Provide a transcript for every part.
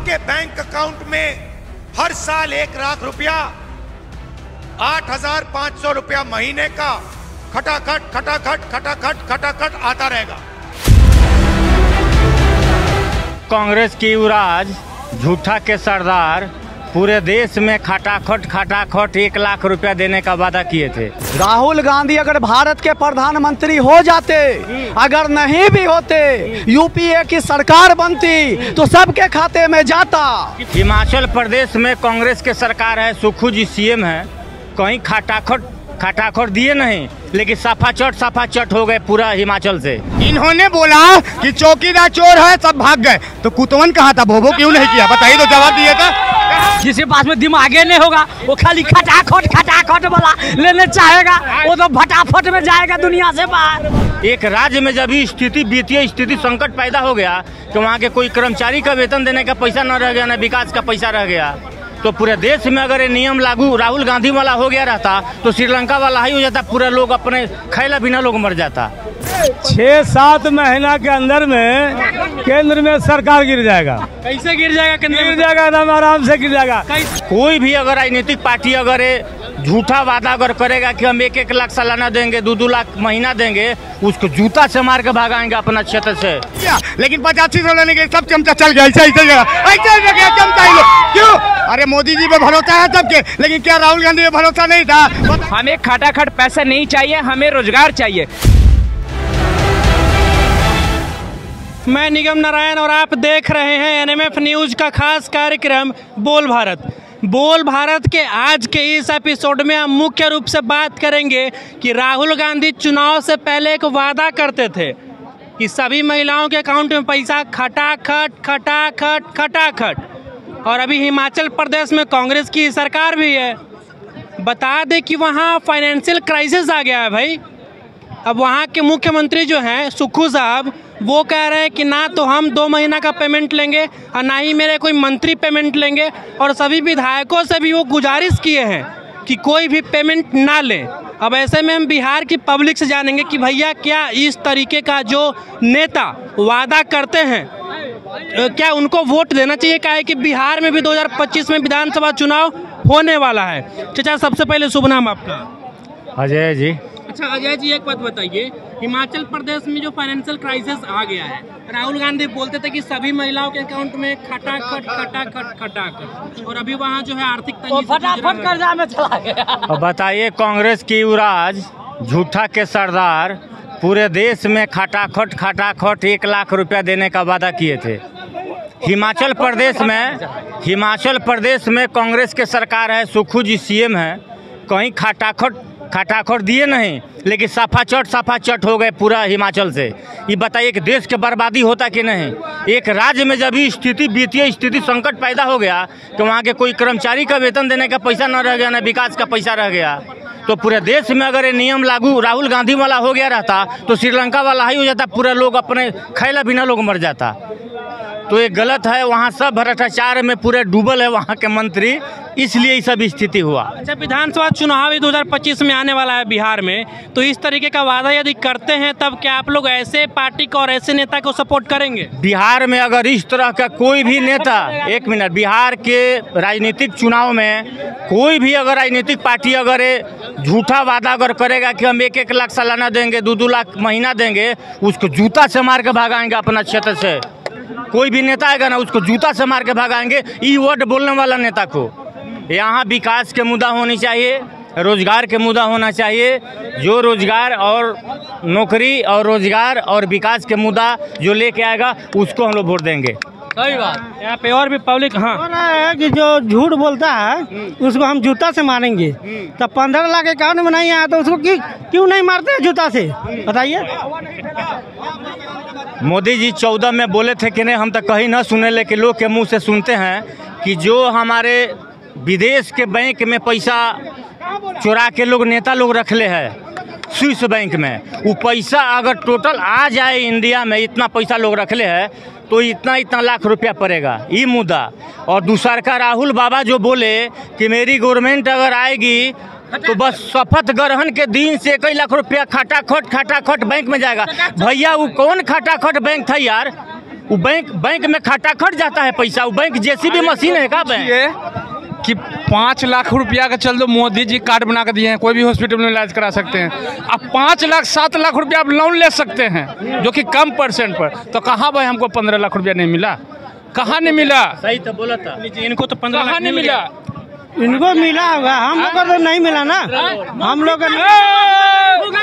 आपके bank account में हर साल 1 लाख रुपया, 8,500 रुपया महीने का खटाखट खटाखट खटाखट खटाखट आता रहेगा। कांग्रेस की युवराज, झूठा के सरदार पूरे देश में खटाखट 1 लाख रुपया देने का वादा किए थे। राहुल गांधी अगर भारत के प्रधानमंत्री हो जाते, अगर नहीं भी होते, यूपीए की सरकार बनती तो सबके खाते में जाता। हिमाचल प्रदेश में कांग्रेस के सरकार है, सुक्खू जी सीएम है, कहीं खटाखट दिए नहीं, लेकिन सफा चट हो गए पूरा हिमाचल से। इन्होंने बोला कि चौकीदार चोर है, सब भाग गए, तो कुतवन कहाँ था, भोभो क्यों नहीं किया, बताइए तो जवाब दिए था। जिसके पास में दिमागे नहीं होगा वो खाली खटाखट वाला लेने चाहेगा, वो तो फटाफट में जाएगा दुनिया से बाहर। एक राज्य में जब स्थिति वित्तीय स्थिति संकट पैदा हो गया तो वहाँ के कोई कर्मचारी का वेतन देने का पैसा न रह गया, न विकास का पैसा रह गया, तो पूरे देश में अगर ये नियम लागू राहुल गांधी वाला हो गया रहता तो श्रीलंका वाला ही हो जाता, पूरा लोग अपने खैला बिना लोग मर जाता। 6-7 महीना के अंदर में केंद्र में सरकार गिर जाएगा। कैसे गिर जाएगा? गिर जाएगा, एकदम आराम से गिर जाएगा। कोई भी अगर राजनीतिक पार्टी अगर झूठा वादा अगर करेगा कि हम 1-1 लाख सालाना देंगे, 2-2 लाख महीना देंगे, उसको जूता से मार के भागाएंगे अपना क्षेत्र से। लेकिन 85 लेने के सब चमचा चल गया, ऐसे चमचा ही लोग क्यों? अरे मोदी जी पे भरोसा है सबके, लेकिन क्या राहुल गांधी पे भरोसा नहीं था? हमें खटाखट पैसा नहीं चाहिए, हमें रोजगार चाहिए। मैं निगम नारायण और आप देख रहे हैं एनएमएफ न्यूज का खास कार्यक्रम बोल भारत। बोल भारत के आज के इस एपिसोड में हम मुख्य रूप से बात करेंगे कि राहुल गांधी चुनाव से पहले एक वादा करते थे कि सभी महिलाओं के अकाउंट में पैसा खटाखट, और अभी हिमाचल प्रदेश में कांग्रेस की सरकार भी है। बता दें कि वहाँ फाइनेंशियल क्राइसिस आ गया है भाई। अब वहाँ के मुख्यमंत्री जो हैं सुक्खू साहब, वो कह रहे हैं कि ना तो हम 2 महीना का पेमेंट लेंगे और ना ही मेरे कोई मंत्री पेमेंट लेंगे, और सभी विधायकों से भी वो गुजारिश किए हैं कि कोई भी पेमेंट ना लें। अब ऐसे में हम बिहार की पब्लिक से जानेंगे कि भैया क्या इस तरीके का जो नेता वादा करते हैं क्या उनको वोट देना चाहिए? क्या है कि बिहार में भी 2025 में विधानसभा चुनाव होने वाला है। चाचा, सबसे पहले शुभ नाम आपका? अजय जी। अच्छा अजय जी, एक बात बताइए, हिमाचल प्रदेश में जो फाइनेंशियल क्राइसिस आ गया है, राहुल गांधी बोलते थे कि सभी महिलाओं के अकाउंट में खटाखट, और अभी वहाँ जो है आर्थिक तंगी फटाफट कर्जा में चला गया। अब बताइए, कांग्रेस की युवराज, झूठा के सरदार पूरे देश में खटाखट 1 लाख रुपया देने का वादा किए थे। हिमाचल प्रदेश में कांग्रेस के सरकार है, सुक्खू जी सीएम है, कहीं खटाखट दिए नहीं, लेकिन सफा चट हो गए पूरा हिमाचल से। ये बताइए कि देश के बर्बादी होता कि नहीं? एक राज्य में जब वित्तीय स्थिति संकट पैदा हो गया तो वहाँ के कोई कर्मचारी का वेतन देने का पैसा न रह गया, न विकास का पैसा रह गया, तो पूरे देश में अगर ये नियम लागू राहुल गांधी वाला हो गया रहता तो श्रीलंका वाला ही हो जाता, पूरा लोग अपने खैला बिना लोग मर जाता। तो ये गलत है, वहाँ सब भ्रष्टाचार में पूरे डूबल है वहाँ के मंत्री, इसलिए ये सब स्थिति हुआ। अच्छा, विधानसभा चुनाव 2025 में आने वाला है बिहार में, तो इस तरीके का वादा यदि करते हैं तब क्या आप लोग ऐसे पार्टी को और ऐसे नेता को सपोर्ट करेंगे? बिहार में अगर इस तरह का कोई भी नेता, एक मिनट, बिहार के राजनीतिक चुनाव में कोई भी अगर राजनीतिक पार्टी अगर झूठा वादा अगर करेगा कि हम 1-1 लाख सालाना देंगे, 2-2 लाख महीना देंगे, उसको जूता से मार के भागाएंगे अपना क्षेत्र से। कोई भी नेता आएगा ना, उसको जूता से मार के भागाएंगे। ई वर्ड बोलने वाला नेता को यहाँ विकास के मुद्दा होनी चाहिए, रोजगार के मुद्दा होना चाहिए। जो रोजगार और नौकरी और रोजगार और विकास के मुद्दा जो लेके आएगा उसको हम लोग वोट देंगे। सही बात। यहाँ पे और भी पब्लिक है कि जो झूठ बोलता है उसको हम जूता से मारेंगे। तब 15 लाख अकाउंट में नहीं आया तो उसको क्यों नहीं मारते जूता से, बताइए? मोदी जी 14 में बोले थे कि नहीं, हम तो कहीं ना सुने, लेकिन लोग के मुंह से सुनते हैं कि जो हमारे विदेश के बैंक में पैसा चुरा के लोग नेता लोग रख ले है स्विस बैंक में, वो पैसा अगर टोटल आ जाए इंडिया में, इतना पैसा लोग रख ले है तो इतना लाख रुपया पड़ेगा, ये मुद्दा। और दूसरा का राहुल बाबा जो बोले कि मेरी गवर्नमेंट अगर आएगी तो बस शपथ ग्रहण के दिन से 1 लाख रुपया खटाखट बैंक में जाएगा। भैया वो कौन खटाखट बैंक था यार? वो बैंक में खटाखट जाता है पैसा। वो बैंक जेसीबी मशीन है का बैंक? कि 5 लाख रुपया का चल दो, मोदी जी कार्ड बना कर दिए हैं, कोई भी हॉस्पिटल में इलाज करा सकते हैं। अब 5 लाख 7 लाख रुपया आप लोन ले सकते हैं, जो कि कम परसेंट पर। तो कहाँ भाई हमको 15 लाख रुपया नहीं मिला? कहाँ नहीं मिला? सही तो बोला था, इनको तो 15 लाख नहीं मिला। इनको मिला होगा, हम लोग को तो नहीं मिला ना। हम लोग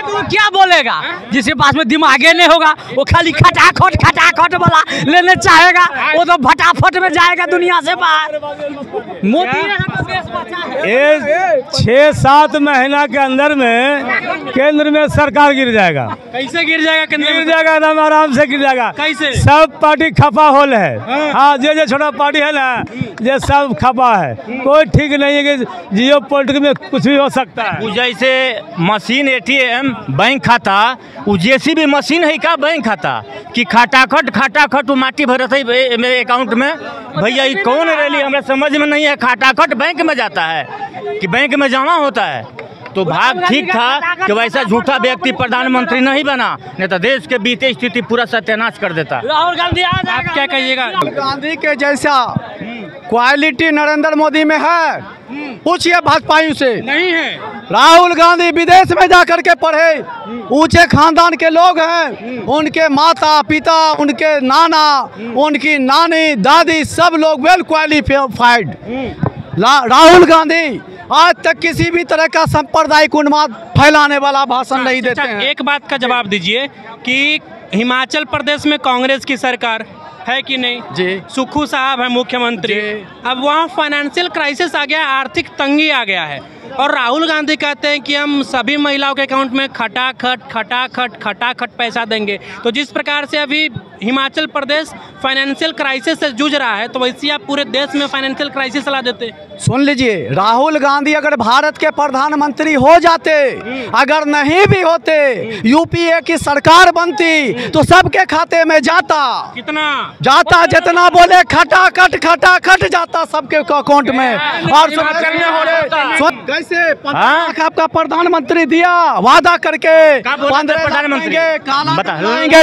तो क्या बोलेगा जिसके पास में दिमागे नहीं होगा, वो खाली खटाखट वाला लेने चाहेगा, वो तो फटाफट में जाएगा दुनिया से बाहर। मोदी ये 6-7 महीना के अंदर में केंद्र में सरकार गिर जाएगा। कैसे गिर जाएगा? गिर जाएगा एकदम आराम से गिर जाएगा। कैसे? सब पार्टी खपा होल है। हाँ, जो छोटा पार्टी है ना, ये सब खपा है। कोई ठीक नहीं है कि जियो पॉलिटिक्स में कुछ भी हो सकता है। जैसे मशीन ATM बैंक खाता, वो जेसीबी मशीन है का बैंक खाता कि खटाखट वो माटी भरत है मेरे अकाउंट में? भैया ये कौन रैली हमें समझ में नहीं है। खटाखट बैंक में जाता है कि बैंक में जमा होता है? तो भाग ठीक था कि वैसा झूठा व्यक्ति प्रधानमंत्री नहीं बना, नहीं तो देश के बीते स्थिति पूरा सत्यानाश कर देता। राहुल गांधी आप क्या कहिएगा? गांधी के जैसा क्वालिटी नरेंद्र मोदी में है? पूछिए भाजपाइयों से। नहीं है। राहुल गांधी विदेश में जाकर के पढ़े, ऊंचे खानदान के लोग हैं, उनके माता पिता, उनके नाना, उनकी नानी दादी सब लोग वेल क्वालिफाइड। राहुल गांधी आज तक किसी भी तरह का सांप्रदायिक उन्माद फैलाने वाला भाषण नहीं देते हैं। एक बात का जवाब दीजिए कि हिमाचल प्रदेश में कांग्रेस की सरकार है कि नहीं जी? सुक्खू साहब है मुख्यमंत्री। अब वहाँ फाइनेंशियल क्राइसिस आ गया है, आर्थिक तंगी आ गया है, और राहुल गांधी कहते हैं कि हम सभी महिलाओं के अकाउंट में खटाखट पैसा देंगे। तो जिस प्रकार से अभी हिमाचल प्रदेश फाइनेंशियल क्राइसिस से जूझ रहा है, तो वैसे आप पूरे देश में फाइनेंशियल क्राइसिस ला देते। सुन लीजिए, राहुल गांधी अगर भारत के प्रधानमंत्री हो जाते, अगर नहीं भी होते, यूपीए की सरकार बनती, तो सबके खाते में जाता। कितना जाता? जितना बोले खटाखट जाता सबके अकाउंट में। और कैसे 15 लाख आपका प्रधानमंत्री दिया वादा करके, 15 प्रधानमंत्री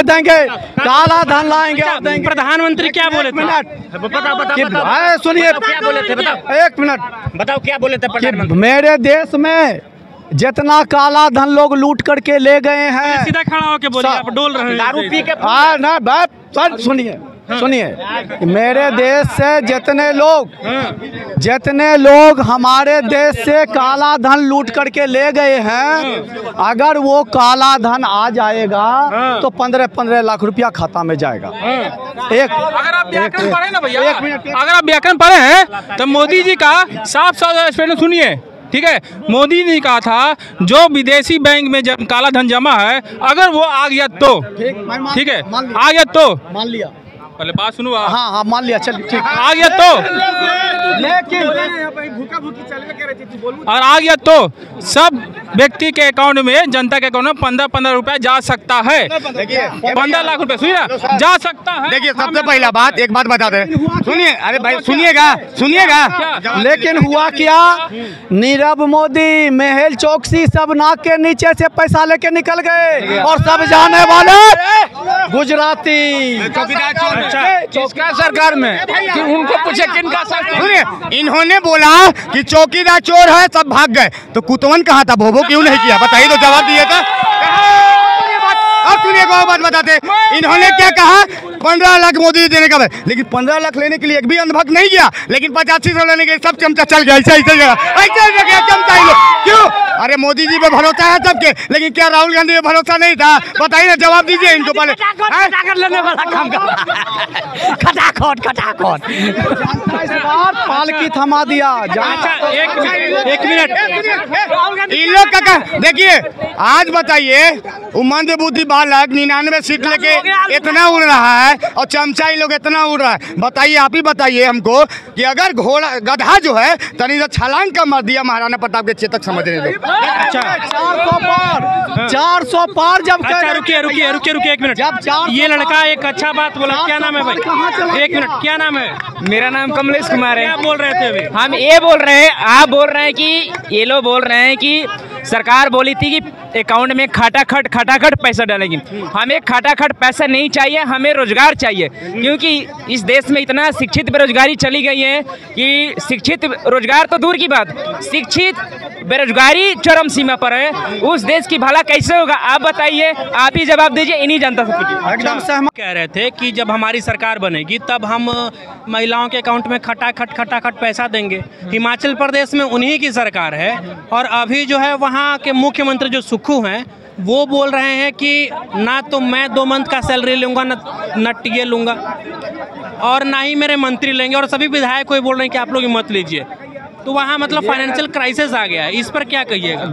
देंगे, काला धन लाएंगे और देंगे। प्रधानमंत्री क्या बोले थे? बताओ सुनिए, क्या बोले थे? बताओ 1 मिनट, बताओ क्या बोले थे प्रधानमंत्री? मेरे देश में जितना काला धन लोग लूट करके ले गए हैं, सीधा खड़ा होके बोलिए, आप डोल रहे हैं। दारू पी के ना बात सर सुनिए, मेरे देश से जितने लोग हमारे देश से काला धन लूट करके ले गए हैं, अगर वो काला धन आ जाएगा तो 15 लाख रुपया खाता में जाएगा। अगर आप व्याकरण पढ़े ना भैया, अगर आप व्याकरण पढ़े हैं तो मोदी जी का साफ स्पष्ट सुनिए, ठीक है? मोदी ने कहा था जो विदेशी बैंक में जब काला धन जमा है, अगर वो आ गया तो ठीक है, आ गया तो मान लिया, पहले बात सुनो। हाँ मान लिया, चलिए ठीक, आ गया तो, लेकिन और आ गया तो सब व्यक्ति के अकाउंट में, जनता के अकाउंट में 15 रुपया जा सकता है। 15 लाख रुपए सुनिए ना, जा सकता है। देखिए, सबसे पहला बात, एक बात बता दे, सुनिए, अरे भाई सुनिएगा। लेकिन हुआ क्या? नीरव मोदी, मेहुल चोकसी सब नाक के नीचे से पैसा लेके निकल गए, और सब जाने वाले गुजराती। किसका सरकार में? कि उनको पूछे किनका सरकार? सुनिए, इन्होंने बोला कि चौकीदार चोर है, सब भाग गए, तो कुतवन कहाँ था? भोभो क्यों नहीं किया? बताइए तो, जवाब दिए था। अब सुनिए, को बात बताते, इन्होंने क्या कहा? 15 लाख मोदी जी देने का है, लेकिन 15 लाख लेने के लिए एक भी अंधभक्त नहीं गया, लेकिन 85 लेने के सब चमचा चल गया। ऐसे चमचा ही लो क्यों? अरे मोदी जी पे भरोसा है सबके, लेकिन क्या राहुल गांधी पे भरोसा नहीं था? बताइए ना, जवाब दीजिए इनको पहले। लेने वाला काम खटाखट पालकी थमा दिया। एक मिनट, इन लोग का देखिए, आज बताइए, मंद बुद्धि बालक 99 सीट लेके इतना उड़ रहा है, और चमचा ही लोग इतना उड़ रहा है। बताइए, आप ही बताइए हमको कि अगर घोड़ा गधा जो है तनी तो छलांग का मार दिया महाराणा प्रताप के चेतक समझने दो। 400 पार जब। अच्छा रुकिए एक मिनट। ये लड़का एक अच्छा बात बोला, क्या नाम है भाई? 1 मिनट, क्या नाम है? मेरा नाम कमलेश कुमार है। क्या बोल रहे थे अभी? हम ये बोल रहे हैं, आप बोल रहे हैं कि ये लोग बोल रहे हैं कि सरकार बोली थी कि अकाउंट में खटाखट पैसा डालेंगी। हमें खटाखट पैसा नहीं चाहिए, हमें रोजगार चाहिए, क्योंकि इस देश में इतना शिक्षित बेरोजगारी चली गई है कि शिक्षित रोजगार तो दूर की बात, शिक्षित बेरोजगारी चरम सीमा पर है। उस देश की भला कैसे होगा आप बताइए, आप ही जवाब दीजिए, इन्हीं जनता सब कुछ। एकदम सहमत कह रहे थे कि जब हमारी सरकार बनेगी तब हम महिलाओं के अकाउंट में खटाखट पैसा देंगे। हिमाचल प्रदेश में उन्हीं की सरकार है और अभी जो है वहाँ के मुख्यमंत्री जो सुक्खू हैं वो बोल रहे हैं कि ना तो मैं 2 मंथ का सैलरी लूँगा न टीए लूँगा और ना ही मेरे मंत्री लेंगे, और सभी विधायक कोई बोल रहे हैं कि आप लोग मत लीजिए। तो वहाँ मतलब फाइनेंशियल क्राइसिस आ गया है, इस पर क्या कहिएगा?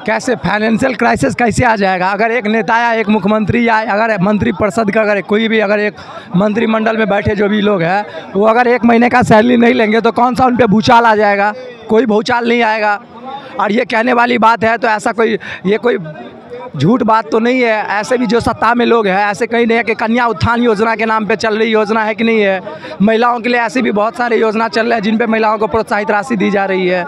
कैसे फाइनेंशियल क्राइसिस कैसे आ जाएगा? अगर एक नेता या एक मुख्यमंत्री या अगर मंत्री परिषद का अगर कोई भी अगर एक मंत्रिमंडल में बैठे जो भी लोग हैं वो अगर 1 महीने का सैलरी नहीं लेंगे तो कौन सा उन पर भूचाल आ जाएगा? कोई भूचाल नहीं आएगा। और ये कहने वाली बात है तो ऐसा कोई ये कोई झूठ बात तो नहीं है। ऐसे भी जो सत्ता में लोग हैं ऐसे कहीं नहीं है कि कन्या उत्थान योजना के नाम पे चल रही योजना है कि नहीं है। महिलाओं के लिए ऐसी भी बहुत सारे योजना चल रहे हैं जिन पे महिलाओं को प्रोत्साहित राशि दी जा रही है।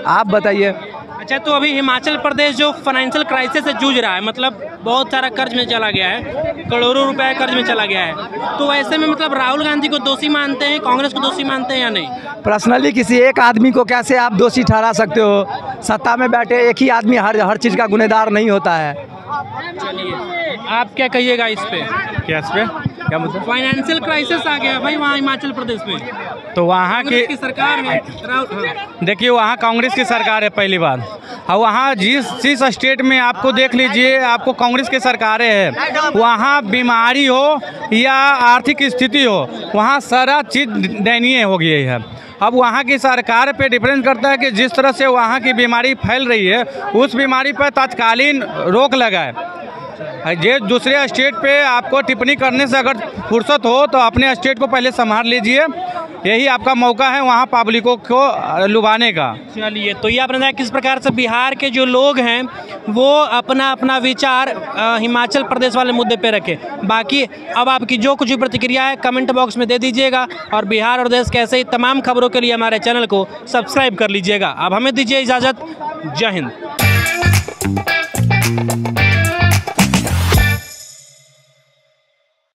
आप बताइए। अच्छा, तो अभी हिमाचल प्रदेश जो फाइनेंशियल क्राइसिस से जूझ रहा है, मतलब बहुत सारा कर्ज में चला गया है, करोड़ों रुपए कर्ज में चला गया है, तो ऐसे में मतलब राहुल गांधी को दोषी मानते हैं, कांग्रेस को दोषी मानते हैं या नहीं? पर्सनली किसी एक आदमी को कैसे आप दोषी ठहरा सकते हो? सत्ता में बैठे एक ही आदमी हर चीज़ का गुनहगार नहीं होता है। चलिए, आप क्या कहिएगा इस पे? क्या इस पे क्या मतलब? फाइनेंशियल क्राइसिस आ गया भाई वहाँ हिमाचल प्रदेश में, तो वहाँ की सरकार है। देखिए वहाँ कांग्रेस की सरकार है पहली बात, और वहाँ जिस स्टेट में आपको देख लीजिए आपको कांग्रेस की सरकारें हैं, वहाँ बीमारी हो या आर्थिक स्थिति हो वहाँ सारा चीज़ दयनीय हो गई है। अब वहाँ की सरकार पे डिपेंड करता है कि जिस तरह से वहाँ की बीमारी फैल रही है उस बीमारी पर तत्कालीन रोक लगाए। जे दूसरे स्टेट पे आपको टिप्पणी करने से अगर फुर्सत हो तो अपने स्टेट को पहले संभाल लीजिए, यही आपका मौका है वहाँ पब्लिकों को लुभाने का। चलिए, तो ये आपने देखा किस प्रकार से बिहार के जो लोग हैं वो अपना अपना विचार हिमाचल प्रदेश वाले मुद्दे पे रखे। बाकी अब आपकी जो कुछ भी प्रतिक्रिया है कमेंट बॉक्स में दे दीजिएगा, और बिहार और देश के ऐसे ही तमाम खबरों के लिए हमारे चैनल को सब्सक्राइब कर लीजिएगा। अब हमें दीजिए इजाज़त। जय हिंद।